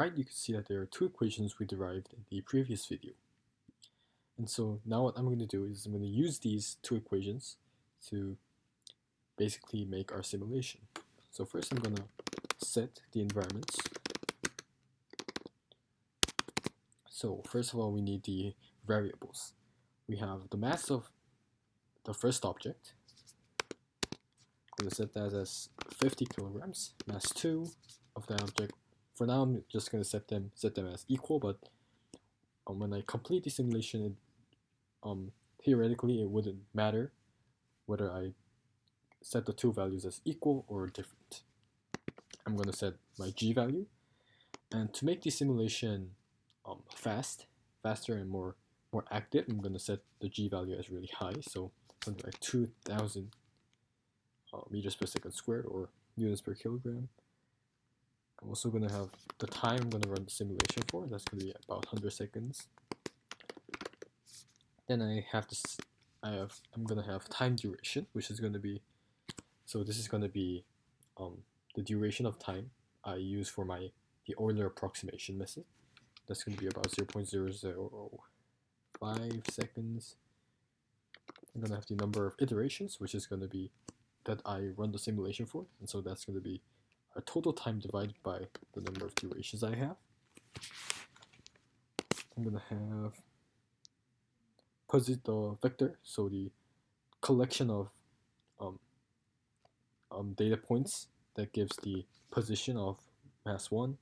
right, you can see that there are two equations we derived in the previous video. And so now what I'm going to do is I'm going to use these two equations to basically make our simulation. So first I'm going to set the environments. So first of all, we need the variables. We have the mass of the first object. I'm going to set that as 50 kilograms. Mass 2 of the object. For now, I'm just going to set them as equal, but when I complete the simulation, theoretically it wouldn't matter whether I set the two values as equal or different. I'm going to set my g value, and to make the simulation faster and more active, I'm going to set the g value as really high, so something like 2,000 meters per second squared or units per kilogram. I'm also going to have the time I'm going to run the simulation for. That's going to be about 100 seconds. Then I'm going to have time duration, which is going to be, so this is going to be the duration of time I use for the Euler approximation method. That's going to be about 0.005 seconds. I'm going to have the number of iterations, which is going to be that I run the simulation for, and so that's going to be our total time divided by the number of durations I have. I'm going to have the vector, so the collection of data points that gives the position of mass 1.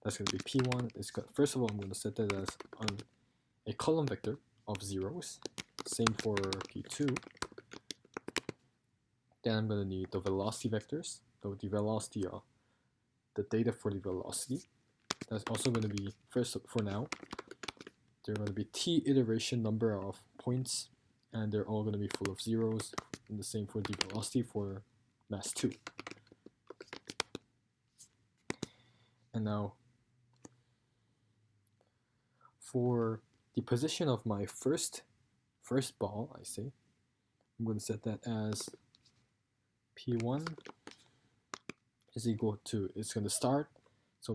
That's going to be P1. First of all, I'm going to set that as a column vector of zeros. Same for P2. Then I'm going to need the velocity vectors. So the velocity, the data for the velocity. That's also going to be, first for now, they're going to be t iteration number of points, and they're all going to be full of zeros. And the same for the velocity for mass 2. And now, for the position of my first ball, I'm going to set that as P1 is equal to, it's going to start, so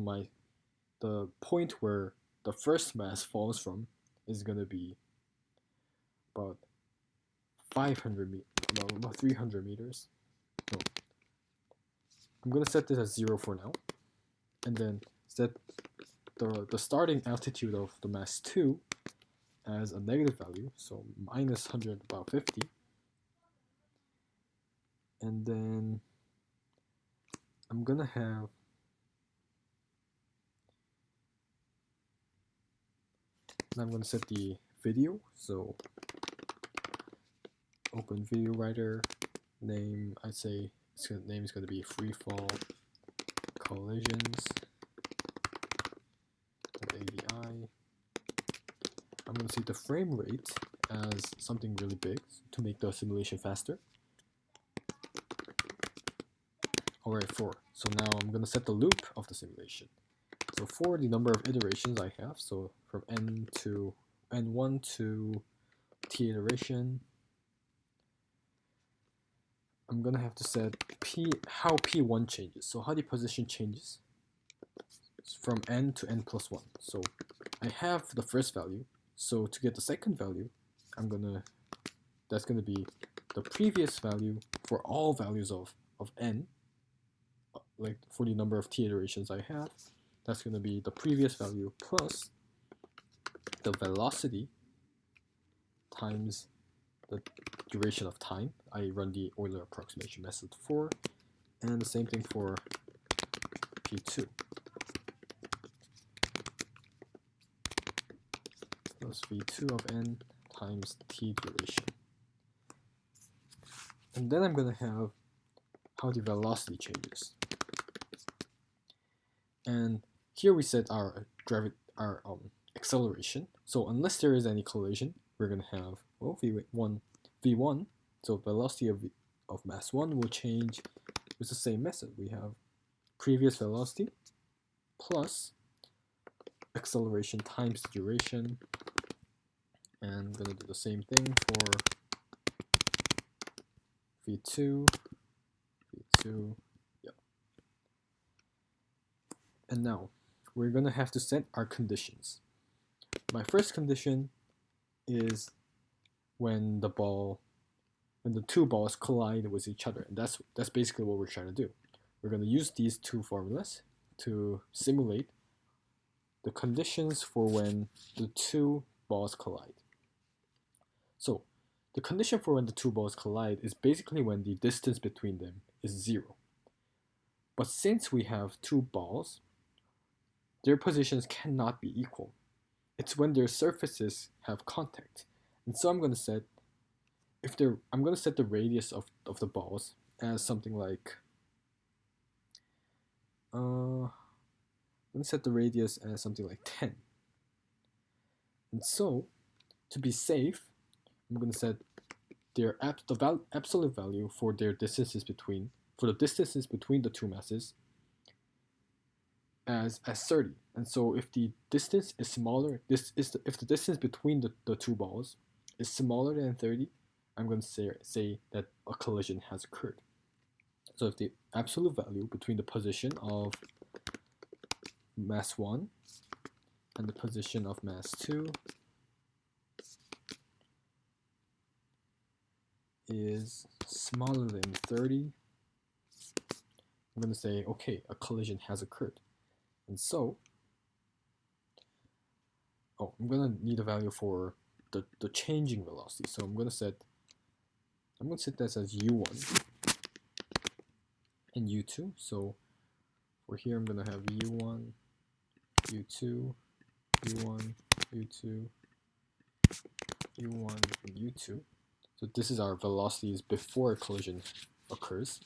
the point where the first mass falls from is going to be about 300 meters. No. I'm going to set this as 0 for now, and then set the starting altitude of the mass 2 as a negative value, so minus 100, about 50. And then I'm going to have I'm going to set the video, so open video writer, name, I'd say name is going to be Freefall collisions AVI. I'm going to set the frame rate as something really big to make the simulation faster. Alright, so now I'm going to set the loop of the simulation. So for the number of iterations I have, so from n1 to t iteration, I'm going to have to set how p1 changes. So how the position changes from n to n plus 1. So I have the first value. So to get the second value, that's going to be the previous value for all values of n, like for the number of t iterations I have. That's going to be the previous value plus the velocity times the duration of time I run the Euler approximation method for, and the same thing for P2. Plus V2 of n times t duration. And then I'm going to have how the velocity changes. And here we set our acceleration. So unless there is any collision, we're going to have v1. So velocity of mass 1 will change with the same method. We have previous velocity plus acceleration times the duration. And I'm going to do the same thing for v2, yeah. And now, we're going to have to set our conditions. My first condition is when the two balls collide with each other, and that's basically what we're trying to do. We're going to use these two formulas to simulate the conditions for when the two balls collide. So the condition for when the two balls collide is basically when the distance between them is 0. But since we have two balls, their positions cannot be equal. It's when their surfaces have contact. And so I'm going to set the radius of the balls as something like I'm going to set the radius as something like 10. And so to be safe, I'm going to set their absolute value for the distances between the two masses as 30. And so if the distance is smaller, if the distance between the two balls is smaller than 30, I'm going to say that a collision has occurred. So if the absolute value between the position of mass 1 and the position of mass 2 is smaller than 30, I'm going to say, okay, a collision has occurred. And so, I'm going to need a value for the changing velocity. So I'm going to set this as u1 and u2. So for here, I'm going to have u1, u2, u1, u2, u1, and u2. So this is our velocities before a collision occurs.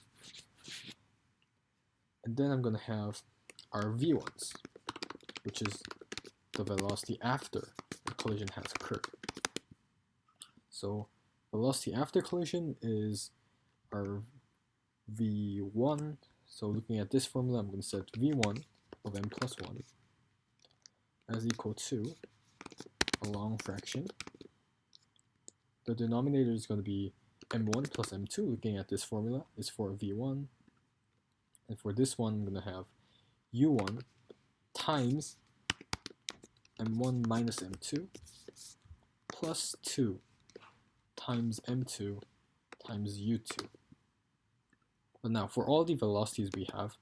And then I'm going to have our v1s, which is the velocity after the collision has occurred. So velocity after collision is our v1. So looking at this formula, I'm going to set v1 of m plus 1 as equal to a long fraction. The denominator is going to be m1 plus m2. Looking at this formula is for v1. And for this one, I'm going to have u1 times m1 minus m2 plus 2 times m2 times u2. But now, for all the velocities we have,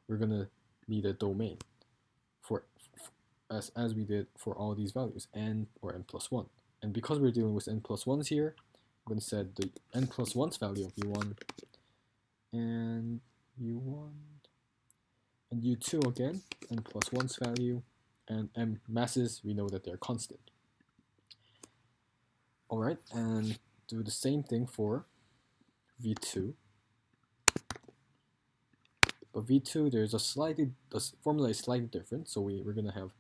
we're going to need a domain as we did for all these values, n or n plus 1. And because we're dealing with n plus 1s here, I'm going to set the n plus 1's value of u1 and u1 and u2 again, n plus 1's value, and m masses, we know that they're constant. Alright, and do the same thing for v2. But v2, the formula is slightly different, so we're going to have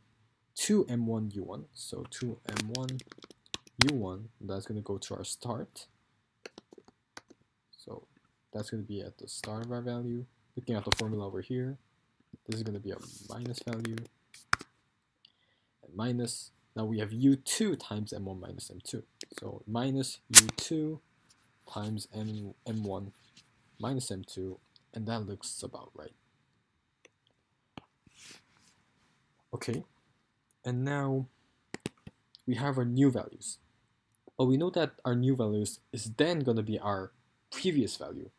2m1 u1, so 2m1 u1, that's going to go to our start. So that's going to be at the start of our value. Looking at the formula over here, this is going to be a minus value. And minus, now we have u2 times m1 minus m2. So minus u2 times m1 minus m2, and that looks about right. Okay, and now we have our new values. But we know that our new values is then going to be our previous value,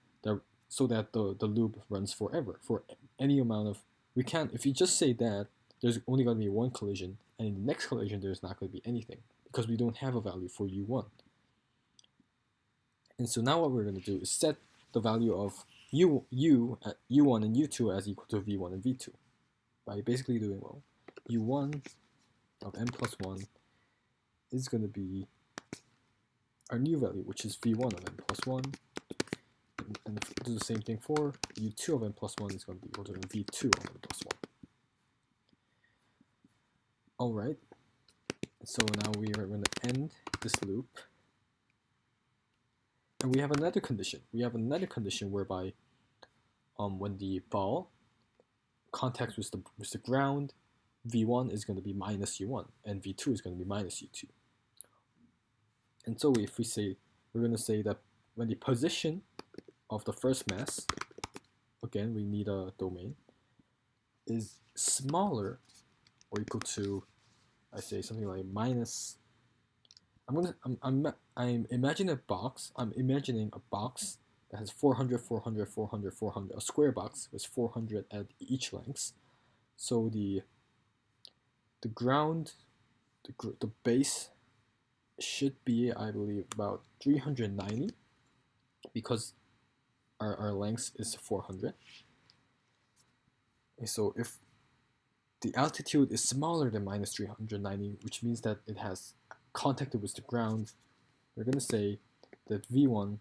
so that the loop runs forever, for any amount of, if you just say that, there's only going to be one collision, and in the next collision there's not going to be anything, because we don't have a value for u1. And so now what we're going to do is set the value of u1 and u2 as equal to v1 and v2, by basically doing, well, u1 of m plus 1 is going to be our new value, which is v1 of n plus 1, and do the same thing for u2 of n plus 1 is going to be equal to v2 of n plus 1. Alright, so now we are going to end this loop, and we have another condition. We have another condition whereby when the ball contacts with the ground, v1 is going to be minus u1, and v2 is going to be minus u2. And so if we say, we're going to say that when the position of the first mass, again we need a domain, is smaller or equal to, I say something like minus. I'm imagining a box. I'm imagining a box that has 400, 400, 400, 400. A square box with 400 at each length. So the ground, the base should be, I believe, about 390 because our length is 400. And so if the altitude is smaller than minus 390, which means that it has contacted with the ground, we're going to say that V1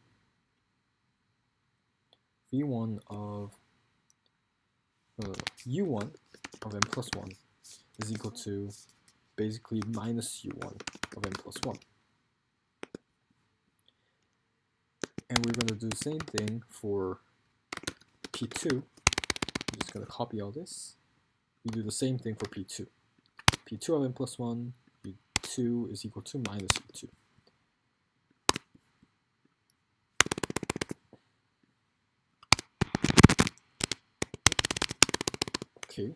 of U1 of n plus 1 is equal to basically minus U1 of n plus 1. And we're going to do the same thing for P2. I'm just going to copy all this. We do the same thing for P2. P2 of n plus 1, P2 is equal to minus U2. Okay,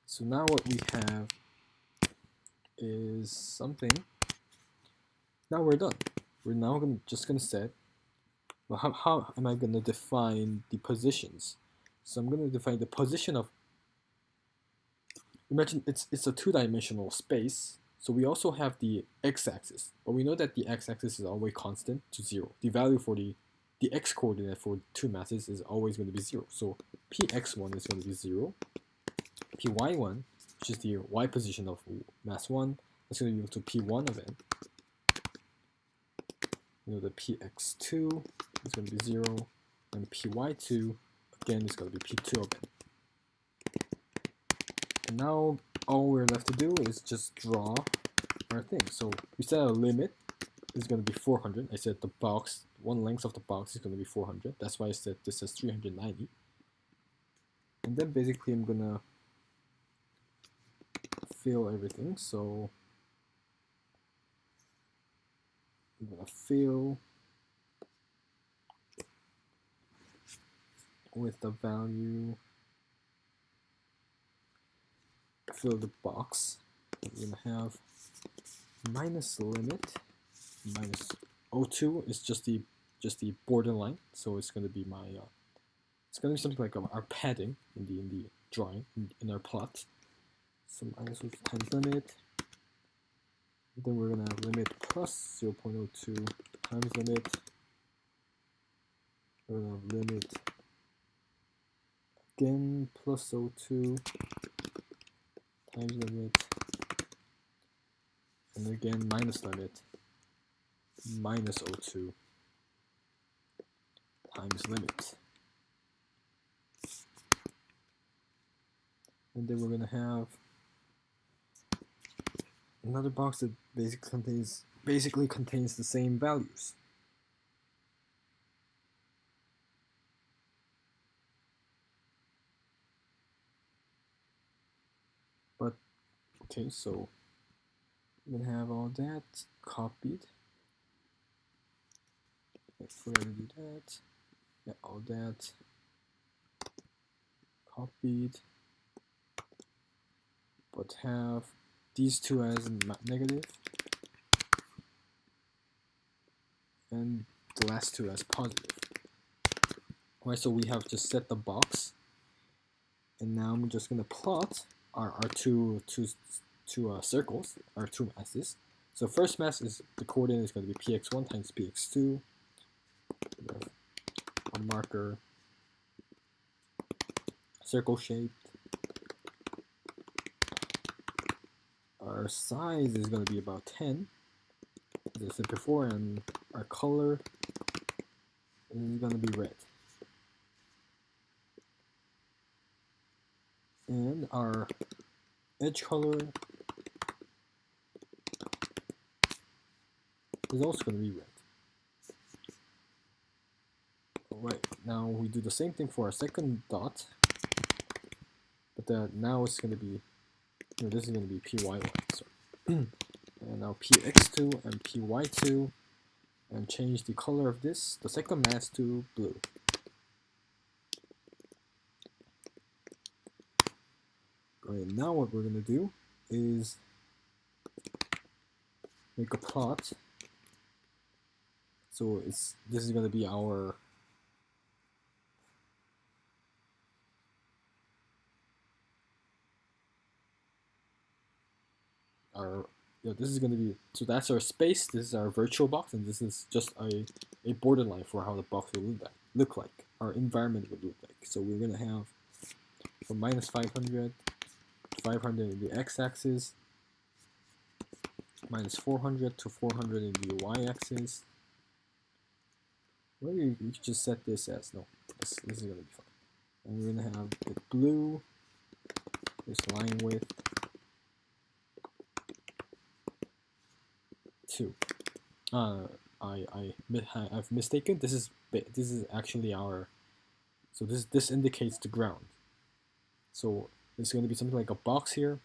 so now what we have is something. Now we're done. We're now just going to set, well, how am I going to define the positions? So I'm going to define the position of, imagine it's a two-dimensional space, so we also have the x-axis, but we know that the x-axis is always constant to 0. The value for the x-coordinate for two masses is always going to be 0. So px1 is going to be 0. Py1, which is the y position of mass 1, is going to be equal to p1 of n. You know, the px2 is going to be 0, and py2, again, is going to be p2 of n. And now all we're left to do is just draw our thing. So we set a limit is going to be 400. I said the box, one length of the box is going to be 400. That's why I said this is 390. And then basically I'm going to fill everything. So I'm going to fill with the value, fill the box. We're going to have minus limit, minus O2 is just the borderline. So it's going to be my, it's going to be something like our padding in the drawing, in our plot. So minus O2 times limit. Then we're going to have limit plus 0.02 times limit. We're going to have limit again plus O2 times limit. And again minus limit minus O2 times limit. And then we're going to have another box that basically contains the same values. But okay, so I'm gonna have all that copied. I forgot to do that. Yeah, all that copied, but have these two as negative and the last two as positive. Alright, so we have just set the box, and now I'm just gonna plot our two circles, our two masses. So first mass is the coordinate is going to be px1 times px2. A marker, circle shaped. Our size is going to be about 10, as I said before, and our color is going to be red. And our edge color is also going to be red. Alright, now we do the same thing for our second dot, but now it's going to be, this is going to be py1. So, and now px2 and py2, and change the color of this, the second mass, to blue. Right, And now what we're going to do is make a plot. So this is going to be our this is going to be, so that's our space, this is our virtual box, and this is just a borderline for how the box will look like, our environment would look like. So we're going to have from minus 500 to 500 in the x-axis, minus 400 to 400 in the y-axis. Maybe you could just set this as, no, this is going to be fine. And we're going to have the blue, this line width, 2. I've mistaken. This is actually our. So this indicates the ground. So there's going to be something like a box here,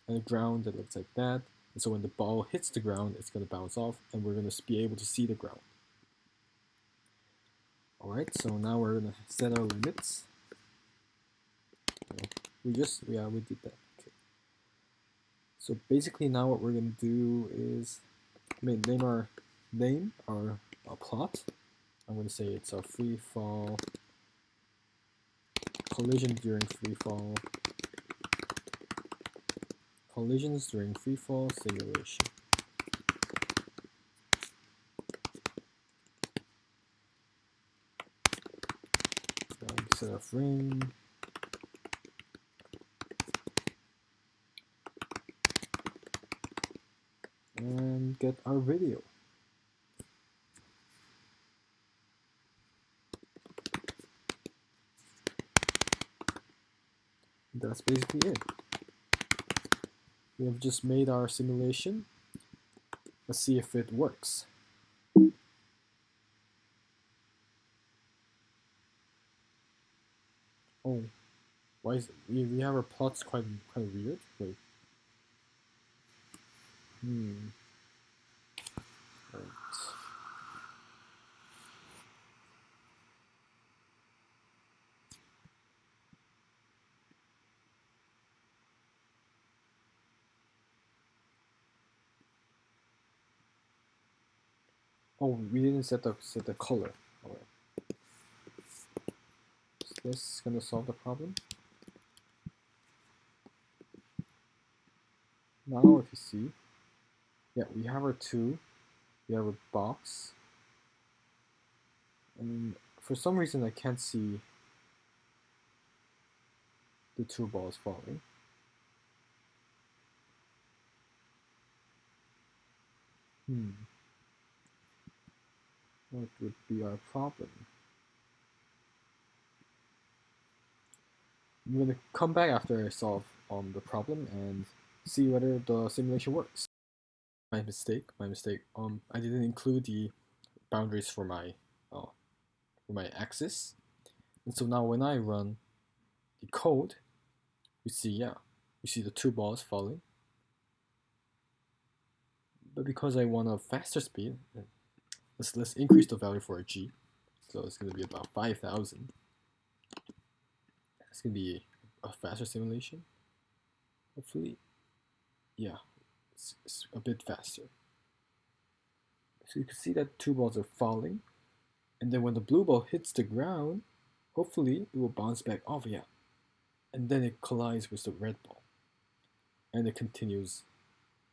and a ground that looks like that. And so when the ball hits the ground, it's going to bounce off, and we're going to be able to see the ground. All right. So now we're going to set our limits. We did that. Okay. So basically now what we're going to do is name our plot. I'm going to say it's a freefall collision during freefall, collisions during freefall simulation. Set a frame. And get our video. That's basically it. We have just made our simulation. Let's see if it works. Oh, why is it? We have our plots quite weird. Wait. Right. Oh, we didn't set the color. All right. Is this gonna solve the problem? Now, if you see, yeah, we have our 2. We have a box, and for some reason I can't see the 2 balls falling. What would be our problem? I'm going to come back after I solve the problem and see whether the simulation works. My mistake. I didn't include the boundaries for my axis, and so now when I run the code, you see the 2 balls falling. But because I want a faster speed, let's increase the value for a g. So it's going to be about 5,000. It's going to be a faster simulation. Hopefully, yeah, it's a bit faster. So you can see that 2 balls are falling, and then when the blue ball hits the ground, hopefully it will bounce back off, and then it collides with the red ball, and it continues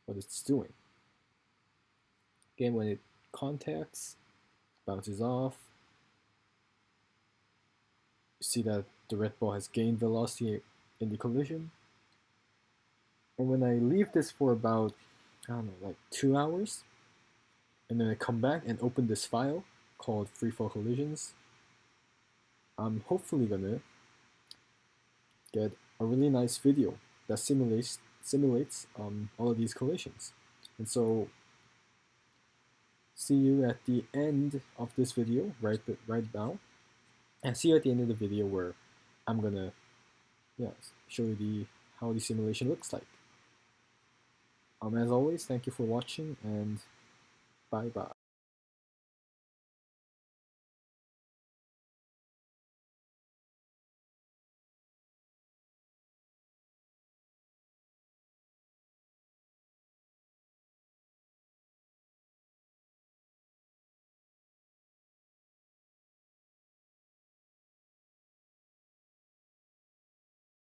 what it's doing. Again, when it contacts, bounces off, you see that the red ball has gained velocity in the collision. And when I leave this for about, I don't know, like 2 hours, and then I come back and open this file called Freefall Collisions, I'm hopefully gonna get a really nice video that simulates all of these collisions. And so, see you at the end of this video right now, and see you at the end of the video where I'm gonna show you how the simulation looks like. As always, thank you for watching, and bye bye.